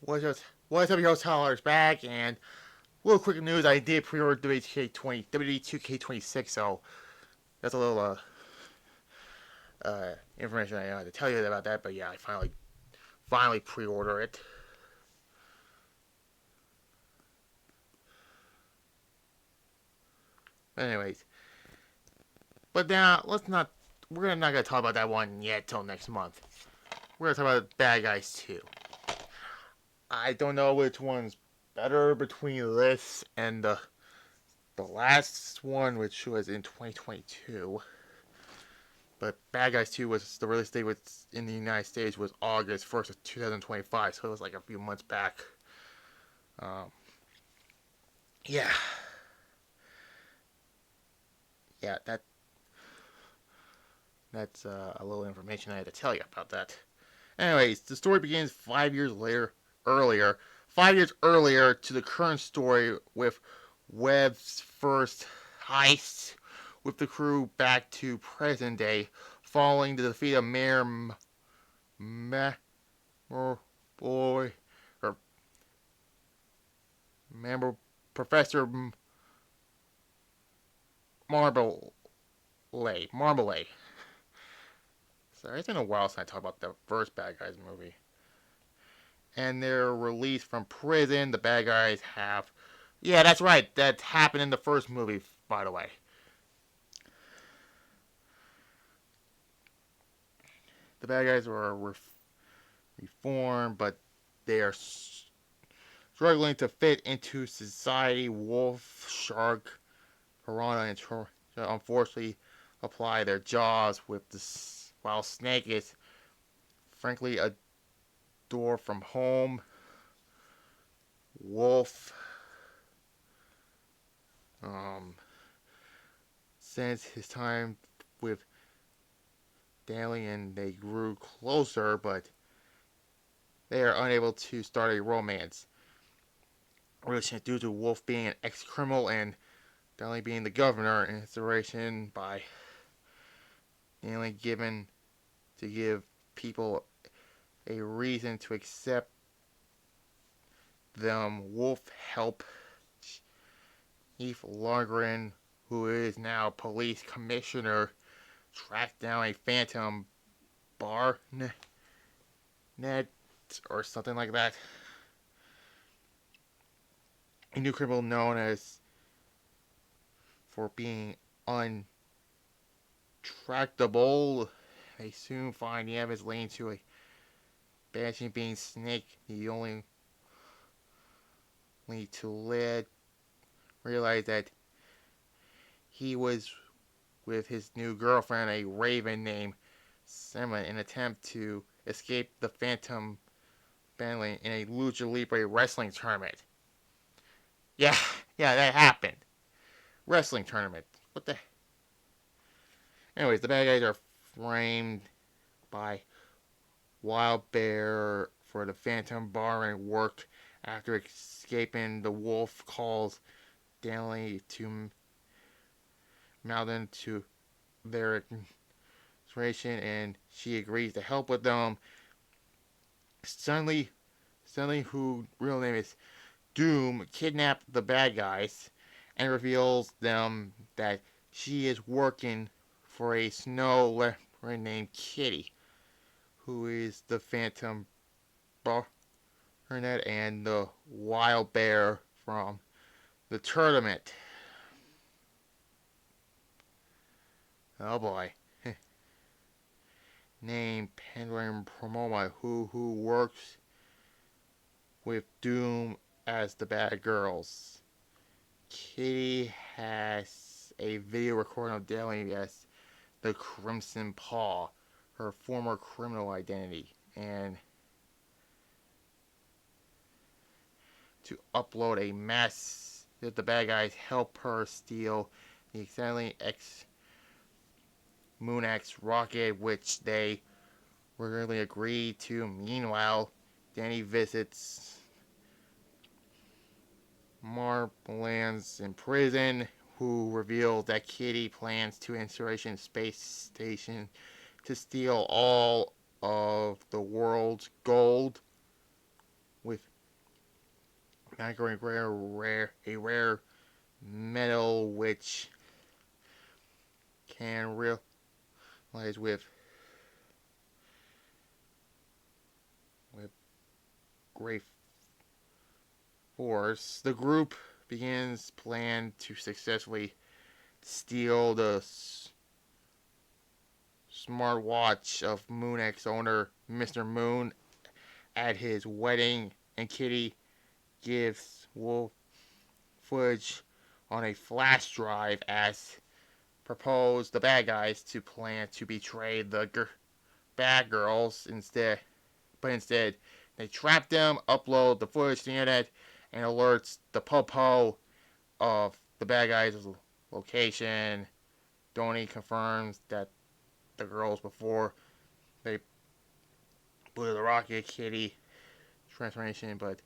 What's up, your host Tyler's back, and little quick news: I did pre-order WWE 2K26, so that's a little information I had to tell you about that. But yeah, I finally pre-order it. But anyways, but now let's not. We're not gonna talk about that one yet till next month. We're gonna talk about Bad Guys 2. I don't know which one's better between this and the last one, which was in 2022. But Bad Guys 2 was the release date was in the United States was August 1st of 2025, so it was like a few months back. Um, yeah, yeah, that's a little information I had to tell you about that. Anyways, the story begins 5 years earlier, 5 years earlier to the current story with Webb's first heist, with the crew back to present day, following the defeat of Mayor Boy or Member Professor Marble Marmalade. Sorry, it's been a while since I talked about the first Bad Guys movie. And they're released from prison. The bad guys have. Yeah, that's right. That happened in the first movie, by the way. The bad guys were reformed, but they are struggling to fit into society. Wolf, shark, piranha, and unfortunately apply their jaws with this. While Snake is, frankly, a door from home. Wolf, um, since his time with Daly and they grew closer, but they are unable to start a romance relationship due to Wolf being an ex-criminal and Daly being the governor, and inspiration by Daly given to give people a reason to accept them. Wolf help Chief Lundgren, who is now police commissioner, track down a phantom Barnett or something like that. A new criminal known as for being untractable. They soon find the evidence leading to a banshee being Snake, the only lead to lead. Realize that he was with his new girlfriend, a raven named Simon, in an attempt to escape the Phantom Battling in a Lucha Libre wrestling tournament. Yeah, yeah, that happened. Wrestling tournament. What the? Anyways, the bad guys are framed by Wild Bear for the Phantom Bar and work after escaping. The Wolf calls Daly to Malden to their situation, and she agrees to help with them. Suddenly, who real name is Doom, kidnaps the bad guys and reveals them that she is working for a snow leopard named Kitty, who is the Phantom Burnett and the Wild Bear from the tournament. Oh boy. Named Penguin Promoma, who works with Doom as the bad girls. Kitty has a video recording of Daly as the Crimson Paw, her former criminal identity, and to upload a mess that the bad guys help her steal the accidentally Moonax rocket, which they regularly agree to. Meanwhile, Danny visits Marlands in prison, who reveals that Kitty plans to installation space station to steal all of the world's gold with not going a rare metal which can realize with great force. The group begins plan to successfully steal the smartwatch of MoonX owner Mr. Moon at his wedding, and Kitty gives Wolf footage on a flash drive as proposed the bad guys to plan to betray the bad girls instead they trap them, upload the footage to the internet, and alerts the Popo of the bad guys' location. Donnie confirms that the girls before they blew the rocket Kitty transformation, but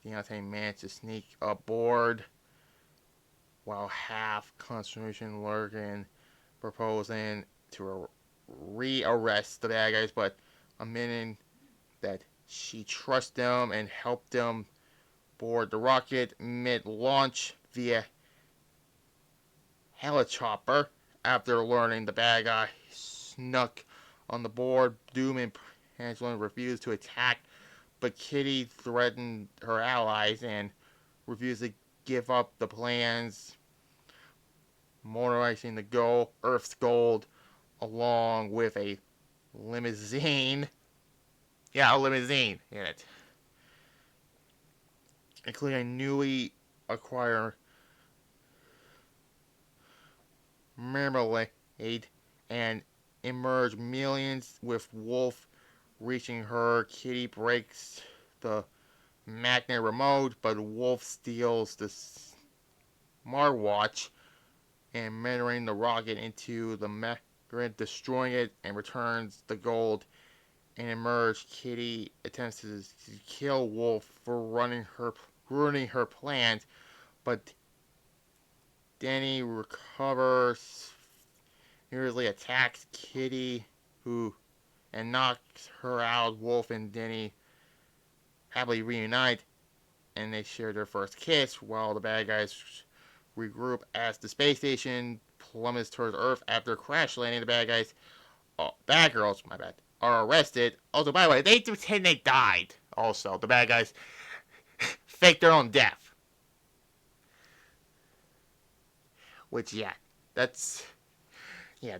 Deontay managed to sneak aboard while half Constitution lurking, proposing to re-arrest the bad guys, but admitting that she trusts them and helped them board the rocket mid-launch via helicopter. After learning the bad guy snuck on the board, Doom and Pangolin refused to attack, but Kitty threatened her allies and refused to give up the plans, motorizing the Earth's gold along with a limousine. Yeah, a limousine in it, including a newly acquired marmalade, and emerge millions with Wolf reaching her. Kitty breaks the magnet remote, but Wolf steals the smartwatch and murdering the rocket into the magnet, destroying it, and returns the gold. And emerge, Kitty attempts to kill Wolf for ruining her plans, but Danny recovers, nearly attacks Kitty, and knocks her out. Wolf and Danny happily reunite, and they share their first kiss while the bad guys regroup as the space station plummets towards Earth after crash landing. The bad girls, my bad, are arrested. Also, by the way, they pretend they died. Also, the bad guys fake their own death. Which, they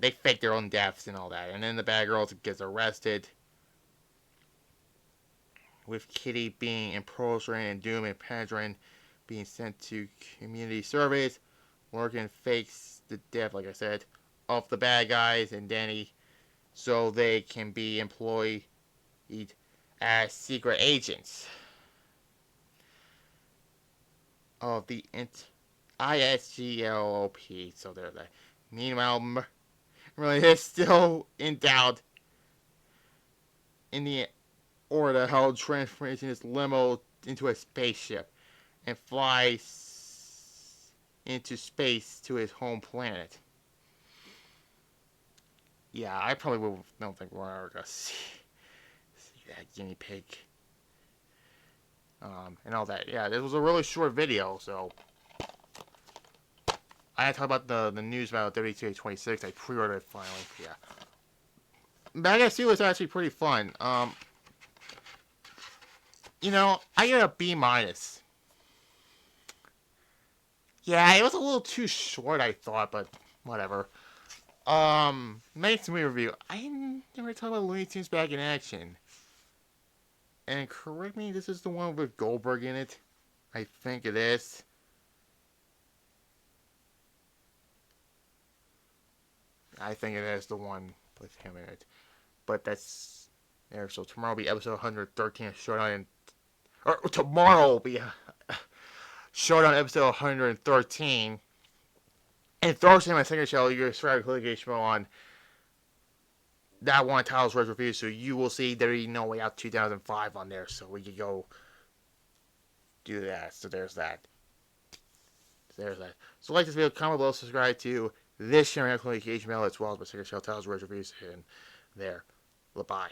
fake their own deaths and all that. And then the bad girls gets arrested, with Kitty being imprisoned and Doom and Pandren being sent to community service. Morgan fakes the death, like I said, of the bad guys and Danny so they can be employed as secret agents of the ISGLOP. So they're like, meanwhile, really is still in doubt in the order how transformation his limo into a spaceship and flies into space to his home planet. Yeah, I probably don't think we're ever gonna see that guinea pig. And all that. Yeah, this was a really short video, so I had to talk about the news about WTA26. I pre-ordered it finally. Yeah, Bad Guy was actually pretty fun. I get a B minus. Yeah, it was a little too short, I thought, but whatever. Next movie review. I never talked about Looney Tunes Back in Action. And correct me, this is the one with Goldberg in it. I think it is. I think it is the one with him in it. But that's there. So tomorrow will be episode 113 of Showdown. Or tomorrow will be Showdown episode 113. And Thursday, my second show, you're subscribed to Click show on that one Titles Red Review. So you will see there is No Way Out 2005 on there. So we can go do that. So there's that. So like this video, comment below, subscribe to this channel, Click Mail, as well as my second show, Titles Red Reviews, and there. Bye.